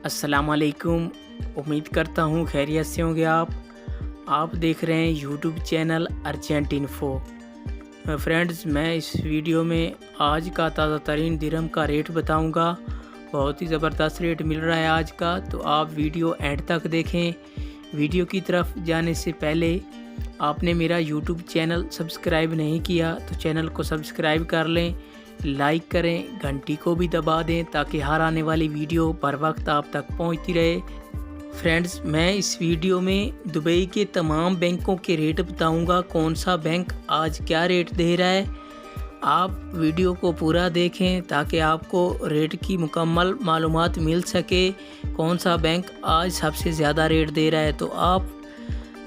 अस्सलाम वालेकुम। उम्मीद करता हूँ खैरियत से होंगे आप देख रहे हैं YouTube channel urgent info. Friends, मैं इस वीडियो में आज का ताज़ा तरीन दिरहम का रेट बताऊंगा। बहुत ही ज़बरदस्त रेट मिल रहा है आज का, तो आप वीडियो एंड तक देखें। वीडियो की तरफ जाने से पहले आपने मेरा यूट्यूब चैनल सब्सक्राइब नहीं किया तो चैनल को सब्सक्राइब कर लें, लाइक करें, घंटी को भी दबा दें ताकि हर आने वाली वीडियो बर वक्त आप तक पहुंचती रहे। फ्रेंड्स, मैं इस वीडियो में दुबई के तमाम बैंकों के रेट बताऊंगा, कौन सा बैंक आज क्या रेट दे रहा है। आप वीडियो को पूरा देखें ताकि आपको रेट की मुकम्मल मालूमात मिल सके, कौन सा बैंक आज सबसे ज़्यादा रेट दे रहा है। तो आप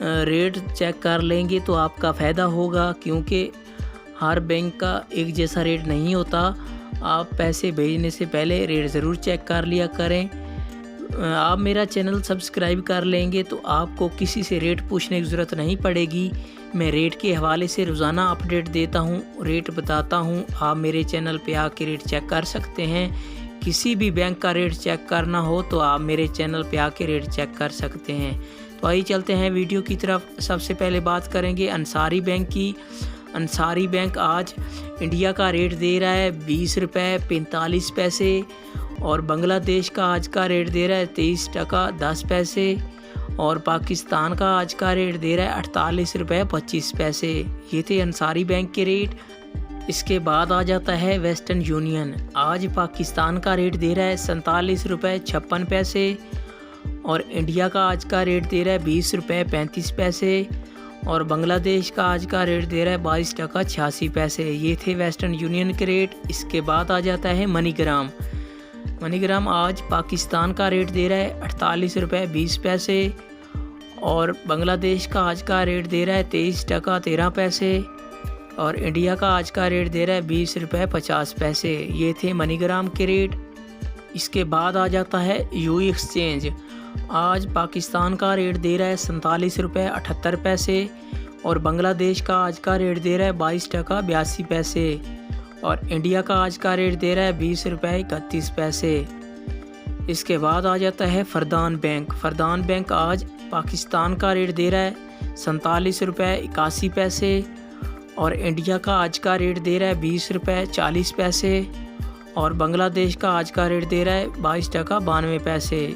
रेट चेक कर लेंगे तो आपका फ़ायदा होगा, क्योंकि हर बैंक का एक जैसा रेट नहीं होता। आप पैसे भेजने से पहले रेट ज़रूर चेक कर लिया करें। आप मेरा चैनल सब्सक्राइब कर लेंगे तो आपको किसी से रेट पूछने की ज़रूरत नहीं पड़ेगी। मैं रेट के हवाले से रोज़ाना अपडेट देता हूँ, रेट बताता हूँ। आप मेरे चैनल पे आके रेट चेक कर सकते हैं। किसी भी बैंक का रेट चेक करना हो तो आप मेरे चैनल पे आके रेट चेक कर सकते हैं। तो आइए चलते हैं वीडियो की तरफ। सबसे पहले बात करेंगे अंसारी बैंक की। अंसारी बैंक आज इंडिया का रेट दे रहा है 20 रुपये 45 पैसे और बांग्लादेश का आज का रेट दे रहा है 23 टका 10 पैसे और पाकिस्तान का आज का रेट दे रहा है 48 रुपये 25 पैसे। ये थे अंसारी बैंक के रेट। इसके बाद आ जाता है वेस्टर्न यूनियन। आज पाकिस्तान का रेट दे रहा है 47 रुपये 56 पैसे और इंडिया का आज का रेट दे रहा है 20 रुपये 35 पैसे और बांग्लादेश का आज का रेट दे रहा है 22 टका 86 पैसे। ये थे वेस्टर्न यूनियन के रेट। इसके बाद आ जाता है मनीग्राम। मनीग्राम आज पाकिस्तान का रेट दे रहा है 48 रुपये 20 पैसे और बांग्लादेश का आज का रेट दे रहा है 23 टका 13 पैसे और इंडिया का आज का रेट दे रहा है 20 रुपये 50 पैसे। ये थे मनीग्राम के रेट। इसके बाद आ जाता है यू एक्सचेंज। आज पाकिस्तान का रेट दे रहा है 47 रुपये 78 पैसे और बांग्लादेश का आज का रेट दे रहा है 22 टका 82 पैसे और इंडिया का आज का रेट दे रहा है 20 रुपये 31 पैसे। इसके बाद आ जाता है फरदान बैंक। फरदान बैंक आज पाकिस्तान का रेट दे रहा है 47 रुपये 81 पैसे और इंडिया का आज का रेट दे रहा है 20 रुपये 40 पैसे और बांग्लादेश का आज का रेट दे रहा है 22 टका 92 पैसे।